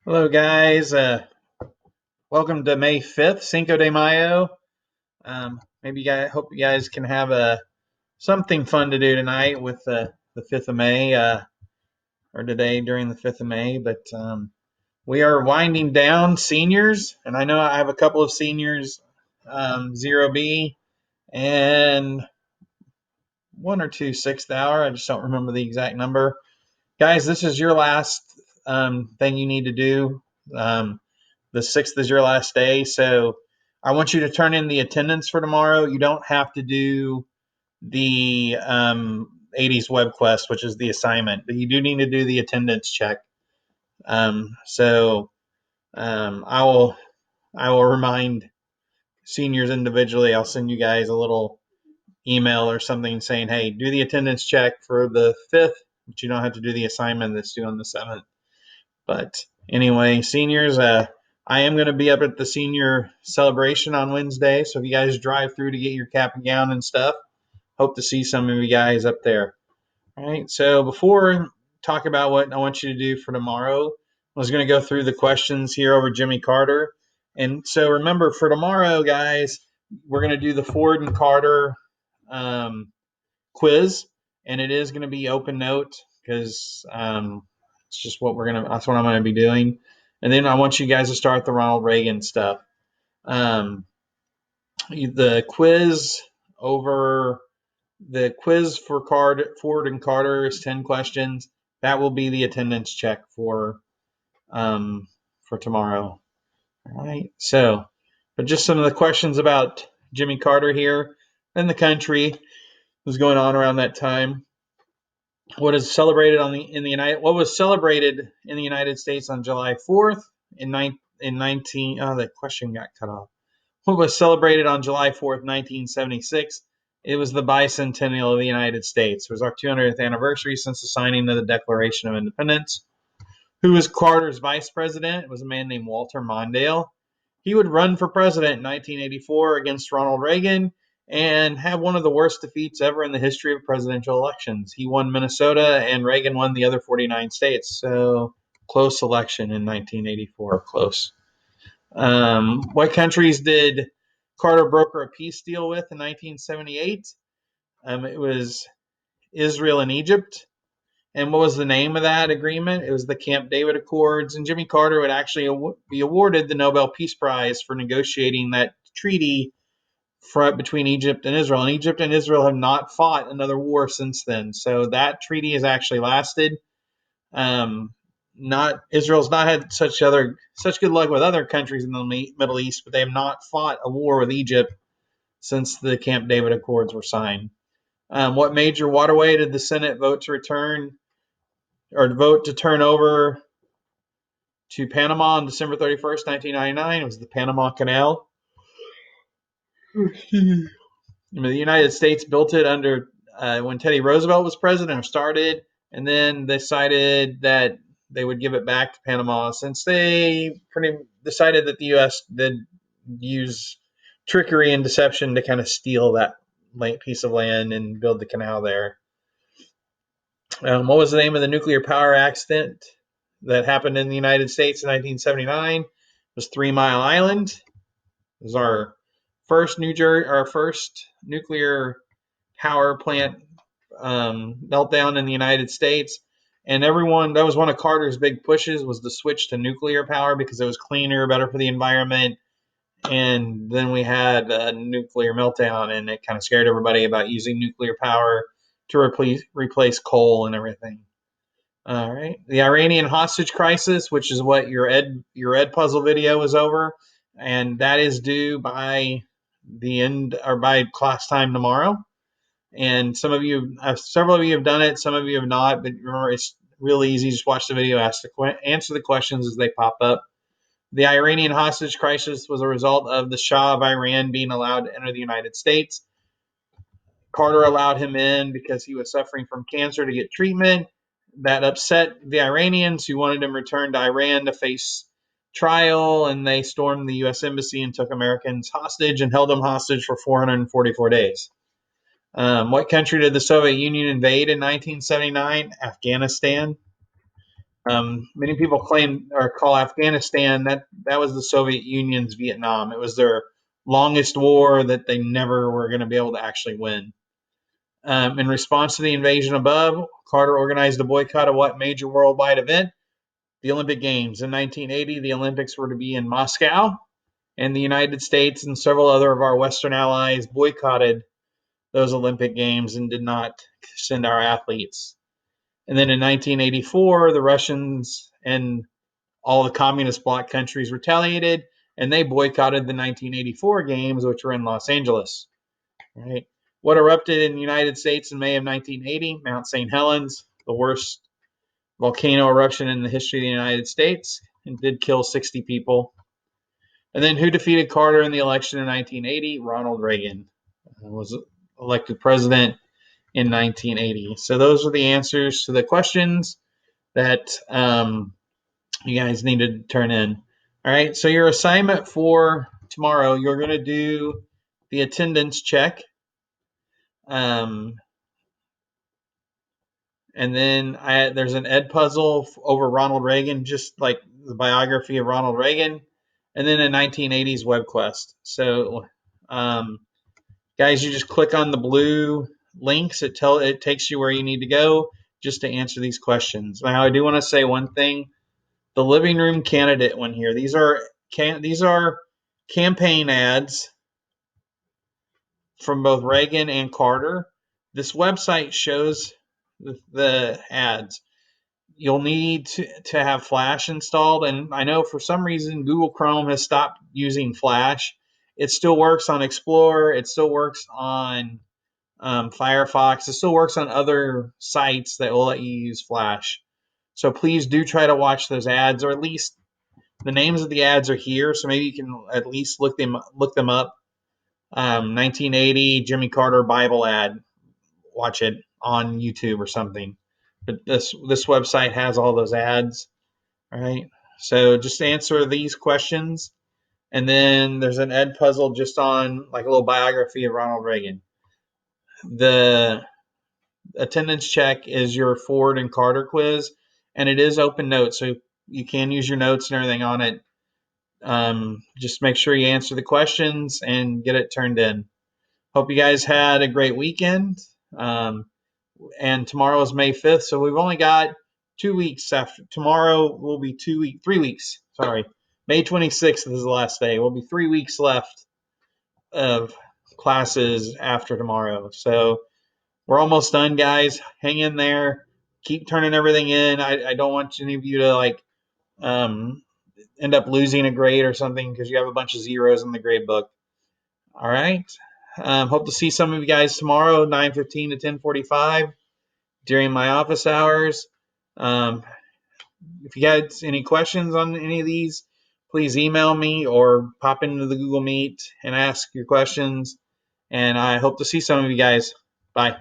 Hello, guys. Welcome to May 5th, Cinco de Mayo. Maybe you guys hope you guys can have something fun to do tonight with the 5th of May or today during the 5th of May. But we are winding down seniors, and I know I have a couple of seniors, 0B and one or two sixth hour. I just don't remember the exact number. Guys, this is your last thing you need to do. The 6th is your last day, so I want you to turn in the attendance for tomorrow. You don't have to do the 80s web quest, which is the assignment, but you do need to do the attendance check. So I will remind seniors individually. I'll send you guys a little email or something saying, hey, do the attendance check for the 5th, but you don't have to do the assignment that's due on the 7th. But anyway, seniors, I am going to be up at the senior celebration on Wednesday. So if you guys drive through to get your cap and gown and stuff, hope to see some of you guys up there. All right. So before talk about what I want you to do for tomorrow, I was going to go through the questions here over Jimmy Carter. And so remember, for tomorrow, guys, we're going to do the Ford and Carter quiz, and it is going to be open note because it's just that's what I'm gonna be doing. And then I want you guys to start the Ronald Reagan stuff. The quiz over the quiz for Ford and Carter is 10 questions. That will be the attendance check for tomorrow. All right. So, but just some of the questions about Jimmy Carter here and the country was going on around that time. What was celebrated in the United States on July 4th in 19 oh, the question got cut off. What was celebrated on July 4th, 1976? It was the bicentennial of the United States. It was our 200th anniversary since the signing of the Declaration of Independence. Who was Carter's vice president? It was a man named Walter Mondale. He would run for president in 1984 against Ronald Reagan and have one of the worst defeats ever in the history of presidential elections. He won Minnesota and Reagan won the other 49 states. So close election in 1984, close. What countries did Carter broker a peace deal with in 1978? It was Israel and Egypt. And what was the name of that agreement? It was the Camp David Accords. And Jimmy Carter would actually be awarded the Nobel Peace Prize for negotiating that treaty between Egypt and Israel. And Egypt and Israel have not fought another war since then. So that treaty has actually lasted. Israel's not had such good luck with other countries in the Middle East, but they have not fought a war with Egypt since the Camp David Accords were signed. What major waterway did the Senate vote to turn over to Panama on December 31st, 1999? It was the Panama Canal. The United States built it under when Teddy Roosevelt was president or started, and then decided that they would give it back to Panama since they decided that the U.S. did use trickery and deception to kind of steal that piece of land and build the canal there. What was the name of the nuclear power accident that happened in the United States in 1979? It was 3 Mile Island. It was our first nuclear power plant meltdown in the United States. And that was one of Carter's big pushes, was to switch to nuclear power because it was cleaner, better for the environment. And then we had a nuclear meltdown, and it kind of scared everybody about using nuclear power to replace coal and everything. All right. The Iranian hostage crisis, which is what your ed puzzle video is over, and that is due by the end or by class time tomorrow. And several of you have done it, some of you have not, but remember, it's really easy. Just watch the video, answer the questions as they pop up. The Iranian hostage crisis was a result of the Shah of Iran being allowed to enter the United States. Carter allowed him in because he was suffering from cancer to get treatment. That upset the Iranians, who wanted him returned to Iran to face trial, and they stormed the U.S. Embassy and took Americans hostage and held them hostage for 444 days. What country did the Soviet Union invade in 1979? Afghanistan. Many people claim or call Afghanistan that was the Soviet Union's Vietnam. It was their longest war that they never were going to be able to actually win. In response to the invasion above, Carter organized a boycott of what major worldwide event? The Olympic Games. In 1980, the Olympics were to be in Moscow, and the United States and several other of our Western allies boycotted those Olympic Games and did not send our athletes. And then in 1984, the Russians and all the communist bloc countries retaliated, and they boycotted the 1984 games, which were in Los Angeles. Right? What erupted in the United States in May of 1980? Mount St. Helens, the worst volcano eruption in the history of the United States, and did kill 60 people. And then who defeated Carter in the election in 1980? Ronald Reagan was elected president in 1980. So those are the answers to the questions that you guys need to turn in. All right, so your assignment for tomorrow, you're going to do the attendance check. And then there's an Ed puzzle over Ronald Reagan, just like the biography of Ronald Reagan, and then a 1980s web quest. So, guys, you just click on the blue links. It takes you where you need to go just to answer these questions. Now, I do want to say one thing: the living room candidate one here. These are campaign ads from both Reagan and Carter. This website shows the ads. You'll need to have Flash installed, and I know for some reason Google Chrome has stopped using Flash. It still works on Explorer. It still works on Firefox. It still works on other sites that will let you use Flash. So please do try to watch those ads, or at least the names of the ads are here, so maybe you can at least look them up. 1980 Jimmy Carter Bible ad. Watch it on YouTube or something. But this website has all those ads. All right. So just answer these questions, and then there's an Ed puzzle just on like a little biography of Ronald Reagan. The attendance check is your Ford and Carter quiz, and it is open notes, so you can use your notes and everything on it. Just make sure you answer the questions and get it turned in. Hope you guys had a great weekend. And tomorrow is May 5th, so we've only got 2 weeks after tomorrow. Will be 3 weeks. Sorry, May 26th is the last day. We'll be 3 weeks left of classes after tomorrow. So we're almost done, guys. Hang in there. Keep turning everything in. I don't want any of you to end up losing a grade or something because you have a bunch of zeros in the grade book. All right. Hope to see some of you guys tomorrow, 9:15 to 10:45 during my office hours. If you guys any questions on any of these, please email me or pop into the Google Meet and ask your questions. And I hope to see some of you guys. Bye.